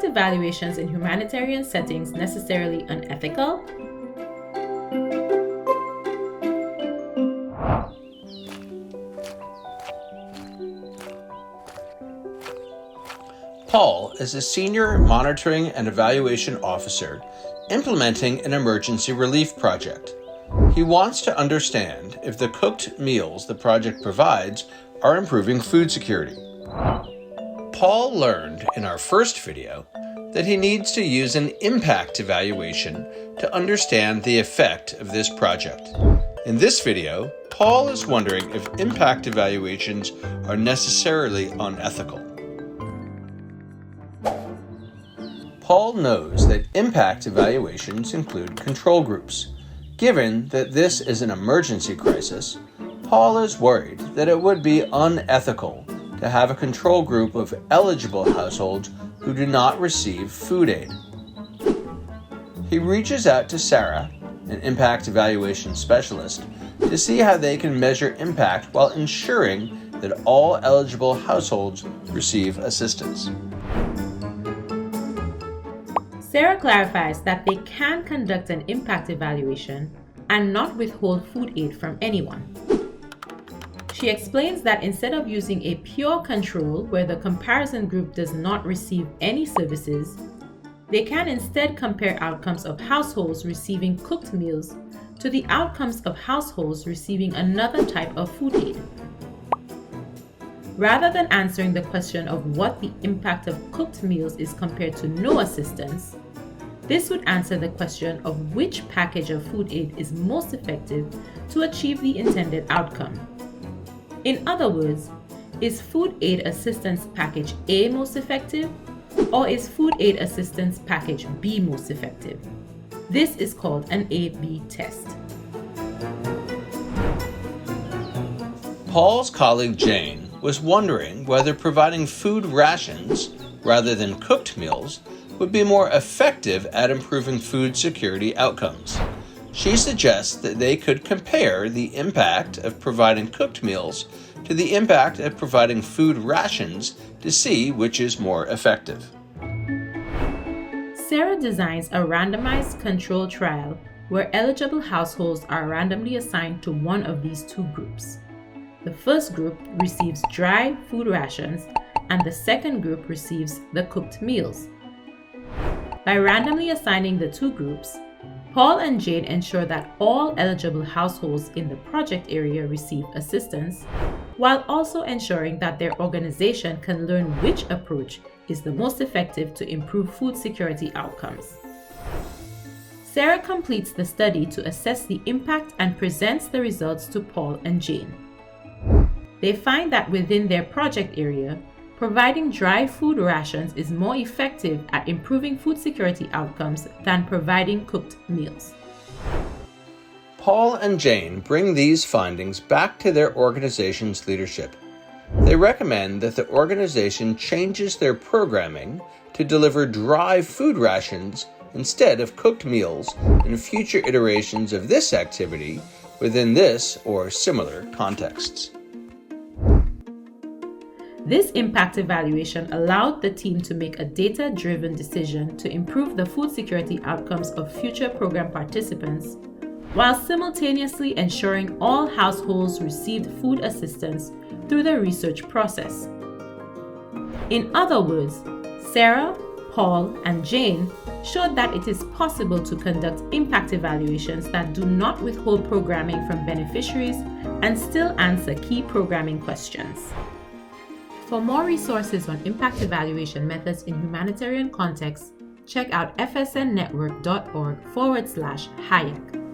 evaluations in humanitarian settings necessarily unethical? Paul is a senior monitoring and evaluation officer implementing an emergency relief project. He wants to understand if the cooked meals the project provides are improving food security. Paul learned in our first video that he needs to use an impact evaluation to understand the effect of this project. In this video, Paul is wondering if impact evaluations are necessarily unethical. Paul knows that impact evaluations include control groups. Given that this is an emergency crisis, Paul is worried that it would be unethical to have a control group of eligible households who do not receive food aid. He reaches out to Sarah, an impact evaluation specialist, to see how they can measure impact while ensuring that all eligible households receive assistance. Sarah clarifies that they can conduct an impact evaluation and not withhold food aid from anyone. She explains that instead of using a pure control where the comparison group does not receive any services, they can instead compare outcomes of households receiving cooked meals to the outcomes of households receiving another type of food aid. Rather than answering the question of what the impact of cooked meals is compared to no assistance, this would answer the question of which package of food aid is most effective to achieve the intended outcome. In other words, is food aid assistance package A most effective, or is food aid assistance package B most effective? This is called an A/B test. Paul's colleague Jane was wondering whether providing food rations rather than cooked meals would be more effective at improving food security outcomes. She suggests that they could compare the impact of providing cooked meals to the impact of providing food rations to see which is more effective. Sarah designs a randomized control trial where eligible households are randomly assigned to one of these two groups. The first group receives dry food rations and the second group receives the cooked meals. By randomly assigning the two groups, Paul and Jane ensure that all eligible households in the project area receive assistance, while also ensuring that their organization can learn which approach is the most effective to improve food security outcomes. Sarah completes the study to assess the impact and presents the results to Paul and Jane. They find that within their project area, providing dry food rations is more effective at improving food security outcomes than providing cooked meals. Paul and Jane bring these findings back to their organization's leadership. They recommend that the organization changes their programming to deliver dry food rations instead of cooked meals in future iterations of this activity within this or similar contexts. This impact evaluation allowed the team to make a data-driven decision to improve the food security outcomes of future program participants, while simultaneously ensuring all households received food assistance through the research process. In other words, Sarah, Paul, and Jane showed that it is possible to conduct impact evaluations that do not withhold programming from beneficiaries and still answer key programming questions. For more resources on impact evaluation methods in humanitarian contexts, check out fsnnetwork.org/HAEC.